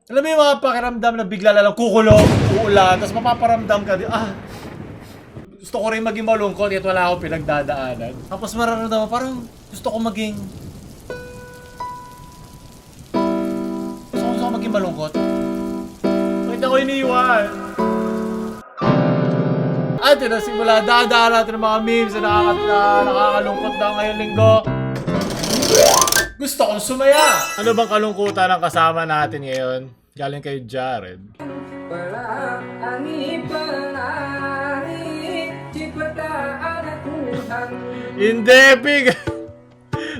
Alam mo yung mga pakiramdam na bigla lang kukulong, uulan, tapos mapaparamdam ka din, gusto ko rin maging malungkot, yet wala akong pinagdadaanan. Tapos mararamdaman, parang gusto ko maging malungkot. Bakit ako iniiwan? At yun na simula, dadaan natin ng mga memes na nakakalungkot na ngayong linggo. Gusto kong sumaya! Ano bang kalungkutan ang kasama natin ngayon? Galing kay Jared. Hindi,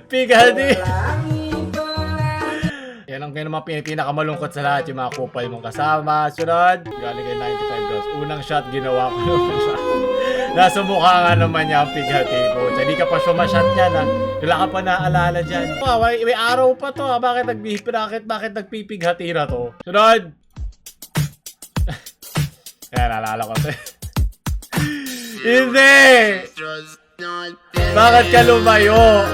Pigadi! Yan ang pinakamalungkot sa lahat, yung mga kupal mong kasama. Sunod, galing kay 95 girls. Unang shot, ginawa ko naman siya. Nasa mukha nga naman niya ang pighati ko. Hindi ka pa sumashot niya na. Wala ka pa naaalala dyan. May araw pa to. Bakit nagpipighati na to? Sunod! Yan, naalala ko to. Hindi! Bakit ka lumayo?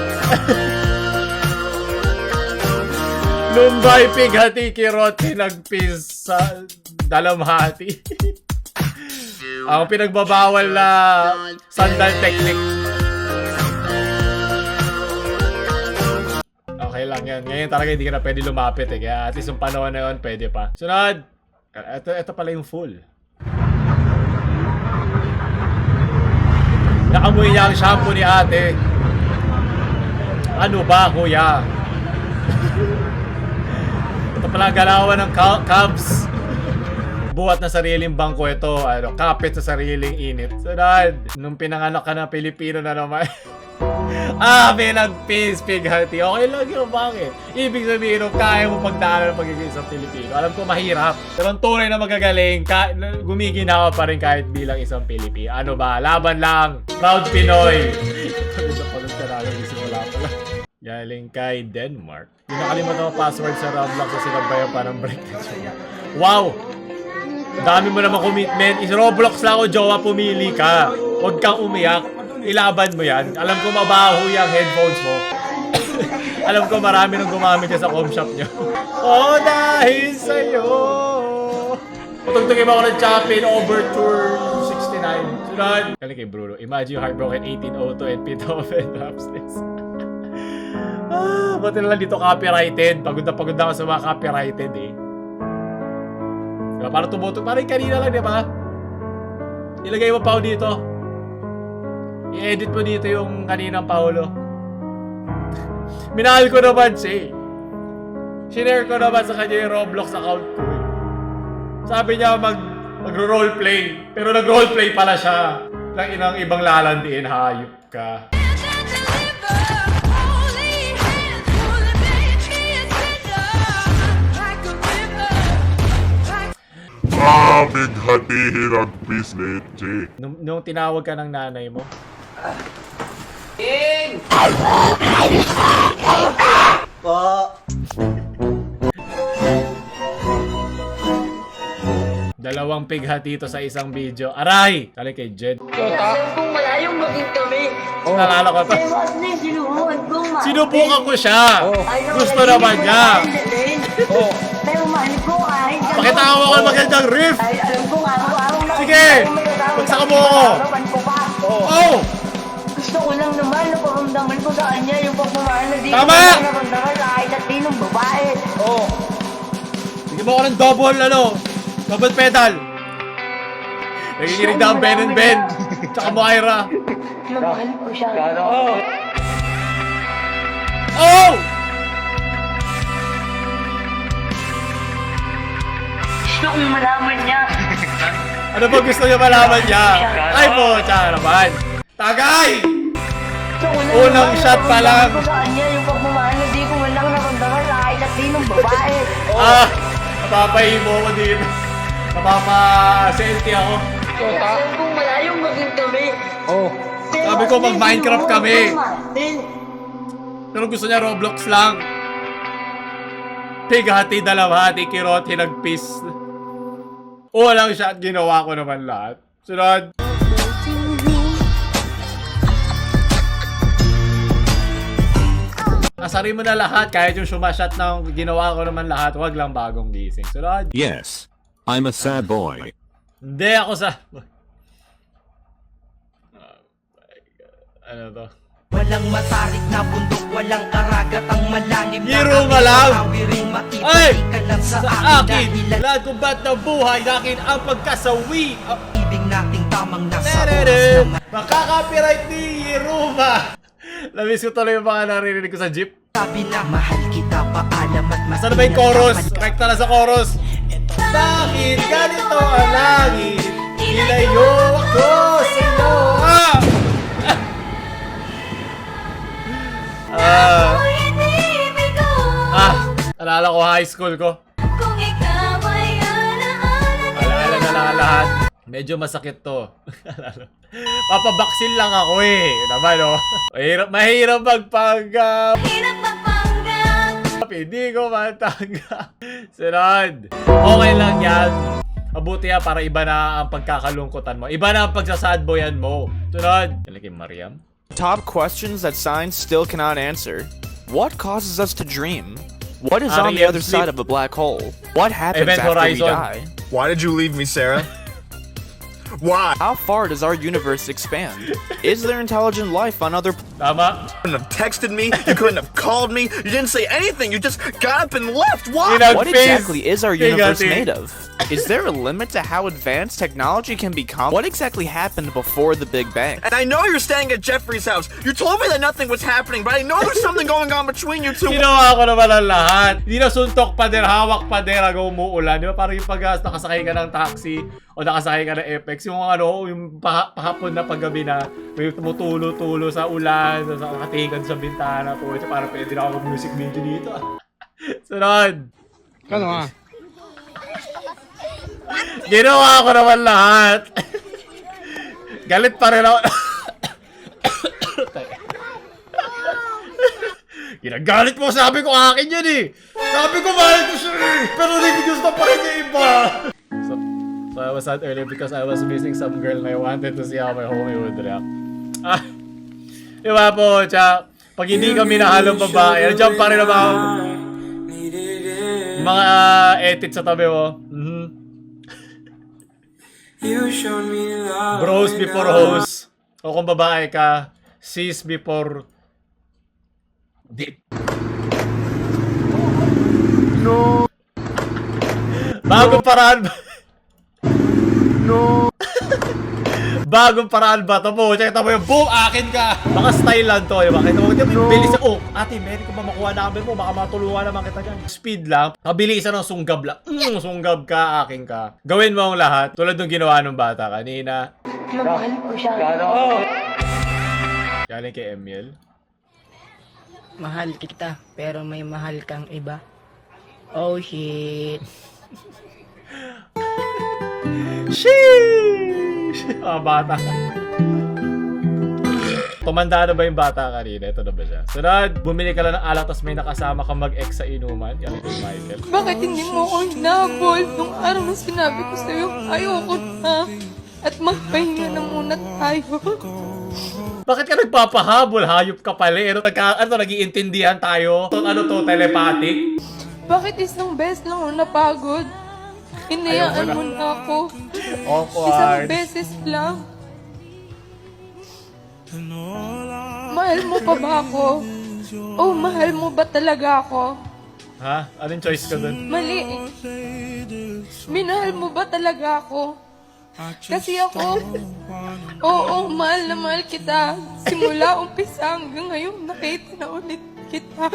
Lumbay, pighati, kirot, pinagpis sa dalamhati. Ang pinagbabawal na sandal technique. Okay lang yan. Ngayon talaga hindi ka na pwede lumapit eh. Kaya at least yung panahon na yun, pwede pa. Sunod! Ito pala yung full. Naamoy niya ang shampoo ni ate. Ano ba, kuya? Ito pala galawan ng Cubs. Buhat na sariling bangko ito. Kapit sa sariling init. Sunod. Nung pinanganak ka ng Pilipino na naman. Pinagpis, pighati. Okay lang yun, bakit? Ibig sabihin, kaya mo pagdaanan ng pagiging isang Pilipino. Alam ko mahirap. Pero ang tunay na magagaling, gumiginawa pa rin kahit bilang isang Pilipino. Ano ba? Laban lang. Proud Pinoy. Pagod ka namin, isimula ko lang. Galing kay Denmark. Yung nakalimutan mo password sa Roblox sa sinabayan pa ng break. Wow! Dami mo naman commitment. Is-Roblox lang o jowa, pumili ka. Huwag kang umiyak. Ilaban mo yan. Alam ko mabaho yung headphones mo. Alam ko marami nang gumamit yan sa home shop nyo. Dahil sa'yo. Patugtugin mo ako ng Chapin Overture 69. Sunod. Galing kay Bruno. Imagine yung Heartbroken 1802 and Beethoven Upstairs. Buti na lang dito copyrighted. Pagod na ako sa mga copyrighted eh. Diba? Parang tumutog. Parang kanina lang, diba? Ilagay mo pa dito. I-edit mo dito yung kaninang Paolo. Minahal ko naman siya eh. Shinare ko naman sa kanya yung Roblox account ko eh. Sabi niya mag-roleplay. Pero nag-roleplay pala siya. Lang inang ibang lalandiin, hayop ka. Bighati, hinagpis, leche. Nung tinawag ka ng nanay mo? Dalawang pighati ito sa isang video. Aray! Kali kay Jed. Kung malayong maging kami. Nalala ko to. Sinubukan ko nga. Sinubukan ko siya. Gusto naman niya. Pero mahal ko kahit gano'n. Pakitawa ko ng magandang riff. Ay, alam ko araw-araw na. Sige! Pagsaka mo ako. Oh! Gusto ko lang naman na paramdaman ko sa kanya yung pagmamahal na di Tama! ko naramdaman kahit at tinong babae. Sige mo ako ng double pedal. Nakikinig na ang Ben and Ben. Tsaka Moira. Mahal ko siya. Oh! Gusto kong malaman niya. Ano ba gusto niya malaman niya? Ay po, tsaka naman. Tagay! Gusto ko lang Unang naman shot na pa lang. paramdaman ko sa kanya yung pagmamahal na di ko man lang naramdaman kahit at tinong babae. Napapahimo ko dito. Napapa-senti ako. Alam kong malayong maging kami. Sabi ko mag-Minecraft kami. Pero gusto niya Roblox lang. Pighati, dalawhati, kirot, hinagpis. Walang shot, ginawa ko naman lahat. Sunod. Asarin mo na lahat, kahit yung shumashot ng ginawa ko naman lahat, wag lang bagong gising. Sunod. Yes. I'm a sad boy. Hindi ako sa... Ano to? Walang matarik na bundok, walang karagat ang malalim na Hiruma lang! kawiring matibay Ay! ka lang sa Sa akin akin! dahilan Lahat kong ba't na buhay, akin ang pagkasawi! ibig nating tamang nasa oras na Makaka-copyright ni Hiruma! Labis ko tuloy yung mga naririnig ko sa jeep. sabi na mahal kita, paalam at Saan na ba yung chorus? Rekta na sa chorus. Bakit ganito ang langit? Nilayo ako sa iyo. Alala ko high school ko. Alala na lang lahat. Medyo masakit to. Papabaksin lang ako eh. Naman oh. Mahirap magpanggap. Hindi ko matanggap. Sunod. Okay lang yan. Mabuti yan para iba na ang pagkakalungkutan mo. Iba na ang pagsasadboyan mo. Sunod. Kaya Mariam. Top questions that science still cannot answer. What causes us to dream? What is on the REM other sleep. side of a black hole? What happens Event after we Horizon. die? Why did you leave me, Sarah? Why? How far does our universe expand? Is there intelligent life on other Tama. You couldn't have texted me. You couldn't have called me. You didn't say anything. You just got up and left. Why? Inag- What Face. exactly is our universe Tingati. made of? Is there a limit to how advanced technology can become? What exactly happened before the Big Bang? And I know you're staying at Jeffrey's house. You told me that nothing was happening, but I know there's something going on between you two. Ginawa ko naman ang lahat. Hindi na suntok pa din, hawak pa din, hanggang umuulan. Di ba parang yung pag nakasakay ka ng taxi o nakasakay ka ng FX, yung ano, yung pahapon na paggabi na may tumutulo-tulo sa ulan, sa nakatingin sa bintana po. Ito parang pwede na ako mag-music video dito. Sunod. Ano ah? Ginawa ko naman lahat. Galit pa rin ako. Ginagalit mo, sabi ko akin yun eh. Sabi ko mahal ko siya eh. Pero hindi gusto pa rin yung iba. So I was sad earlier because I was missing some girl and I wanted to see how my homie would react. Diba po, tsaka pag hindi ka minahalong babae, nandiyan pa rin naman mga edit sa tabi mo. Bros before hoes. O kung babae ka, sis before dip. No. Bagong paraan ba? No. Bagong paraan ba ito po? Check mo yung boom, akin ka. Baka style lang to. Diba? Kita mo, no. Bilis sa ate, meron ko ba makuha number mo? Baka matulungan naman kita dyan. Speed lang. Kabilisan ng sunggab lang. Sunggab ka, akin ka. Gawin mo ang lahat. Tulad ng ginawa ng bata kanina. Mahal ko siya. Galing kay Emil. Mahal kita, pero may mahal kang iba. Oh shit. Sheesh! Bata. Tumanda na ba yung bata kanina? Ito na ba siya? Sunod, bumili ka lang ng alak tapos may nakasama kang mag-ex sa inuman. Galing kay Michael. Bakit hindi mo ako hinabol nung araw na sinabi ko sa'yo ayoko na at magpahinga na muna tayo? Bakit ka nagpapahabol? Hayop ka pala. Ano, nag-iintindihan tayo? Ano to, telepathic? Bakit isang beses lang ako napagod? Inayaan mo na ako. Isang Awkward. beses lang. Mahal mo pa ba ako? O mahal mo ba talaga ako? Ha? Anong choice ko dun? Mali. Minahal mo ba talaga ako? Kasi ako, oo, mahal na mahal kita. Simula umpisa hanggang ngayon, nakita na ulit kita.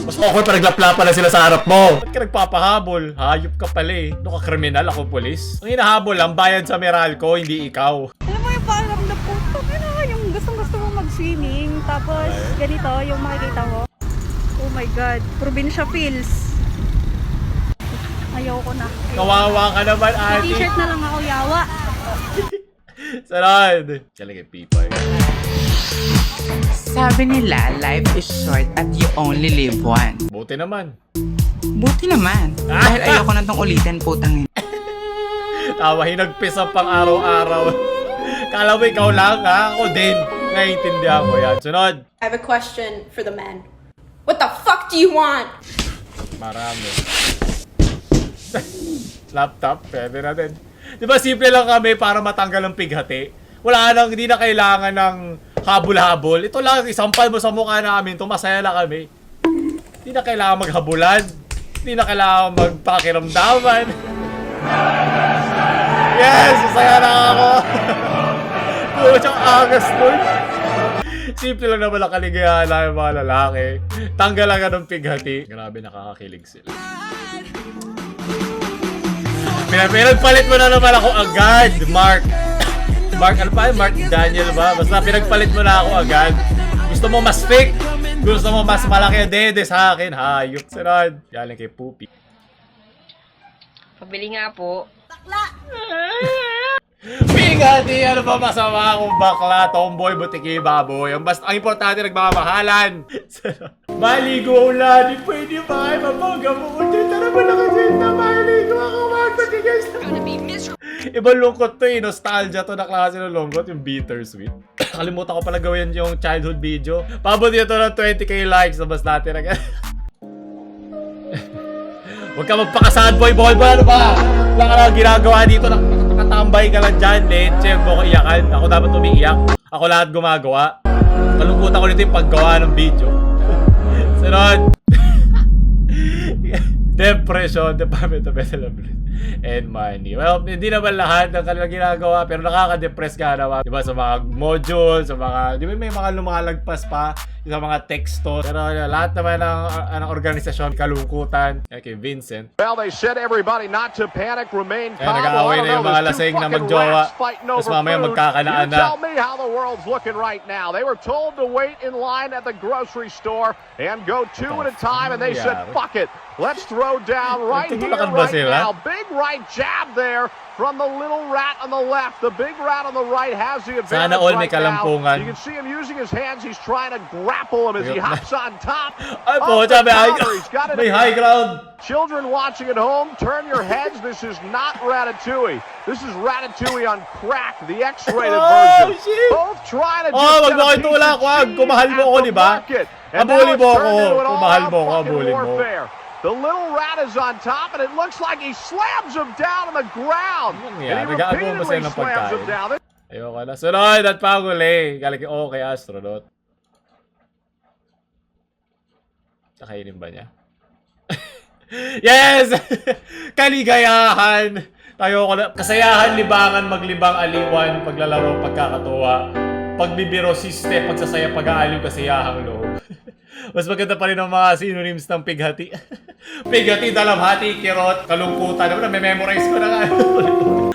Mas awkward pa naglaplapan na sila sa harap mo. Ba't ka nagpapahabol? Hayop ka pala eh. Ano ka, kriminal? Ako polis? Ang hinahabol lang, bayad sa Meralco, hindi ikaw. Alam mo yung pakiramdam ko, yung gustong-gusto mo mag-swimming, tapos ganito yung makikita mo. Oh my God, probinsya feels. Ayoko na. Kawawa ka naman, May ate. t-shirt na lang ako, yawa. Sunod. Kaya kay Pipoy. Sabi nila, life is short at you only live once. Buti naman. Buti naman. Dahil ayoko na itong ulitin, putang ina. Tawa, hinagpis ang pang araw-araw. Kala mo ikaw lang, ha? Ako din. Naiintindihan ko yan. Sunod. I have a question for the men. What the fuck do you want? Marami. Laptop, pwede na din. Di ba simple lang kami para matanggal ang pighati? Wala nang, hindi na kailangan ng habol-habol. Ito lang, isampal mo sa mukha namin, tumasaya na kami. Hindi na kailangan maghabulan. Hindi na kailangan magpakiramdaman. Yes! Masaya na ako! Puro siyang angas nun. Simple lang naman ang kaligayahan ng mga lalaki. Tanggal lang ng pighati. Grabe, nakakakilig sila. Pinagpalit mo na naman ako agad, Mark. Mark, ano pa? Mark Daniel ba? Basta pinagpalit mo na ako agad. Gusto mo mas fake? Gusto mo mas malaki ang dede sa akin? Hayop. Sunod. Galing kay Poopy. Pabili nga po. Bigati! Ano ba masama akong bakla, tomboy, butiki, baboy? Ang importante, nagmamahalan. Maligo ulan. Di pwede ba? Ay, mapagamuot. Tara ba na kasi na maligo ako? Magpatigas na. Ibang lungkot to eh. Nostalgia to na klase ng lungkot. Yung bittersweet. Kalimutan ko pala gawin yung childhood video. Pabuti ito ng 20k likes. Nabas natin agad. Huwag ka magpakasad, boy. Ball ba? Ano ba? Wala ka lang ginagawa dito. Nakatambay ka lang dyan. Leche. Huwag mo ko iyakan. Ako dapat umiiyak. Ako lahat gumagawa. Kalungkutan ko nito yung paggawa ng video. Sunod. Depression, Department of Development and Money. Well, hindi naman lahat ng kanilang ginagawa, pero nakaka-depress ka naman. Diba sa mga modules, sa mga, di ba may mga lumalagpas pa sa mga textos. Pero lahat naman ng organisasyon, kalungkutan. Kaya kay Vincent. Well, they said everybody not to panic, remain Kaya calm. nag-aaway na yung mga lasing na magjowa. Tapos mamaya magkakanaan na. Tell me how the world's looking right now. They were told to wait in line at the grocery store and go two at a time, and they said, fuck it. Let's throw down right here, right now. Big right jab there from the little rat on the left. The big rat on the right has the advantage Sana all may right now. kalampungan. You can see him using his hands. He's trying to grapple him as he hops on top. Ay po, of the sabi, counter. He's got it may in high ground. Children watching at home, turn your heads. This is not Ratatouille. This is Ratatouille on crack, the X-rated version. Shit. Both trying to Oh, wag just mo get a kayo piece tulak, of wag. cheese Kumahal mo at ako, the di ba? market. And Abuli now it's mo turned ako. into an Kumahal mo all-out ako, fucking abuli mo. warfare. The little rat is on top, and it looks like he slams him down on the ground. Ano And he nangyari? Nag-aago mo sa'yo repeatedly ng slams him pagkain. down. Ayoko na. Sunod at panguli. Galing kay okay, astronaut. Nakainin ba niya? Yes! Kaligayahan! Tayo ko na. Kasayahan, libangan, maglibang, aliwan, paglalaro, pagkakatuwa, pagbibiro, siste, pagsasaya, pag-aaliw, kasayahang loob. Mas maganda pa rin ang mga synonyms ng pighati. Pighati, dalamhati, kirot, kalungkutan. May-memorize ko na nga.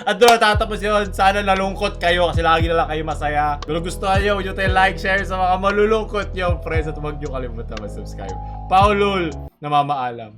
At doon tatapos yun. Sana nalungkot kayo kasi lagi na lang kayo masaya. Kung gustuhan nyo, huwag nyo tayo like, share sa mga malulungkot nyo friends at huwag nyo kalimutan mag-subscribe. Paulul, namamaalam.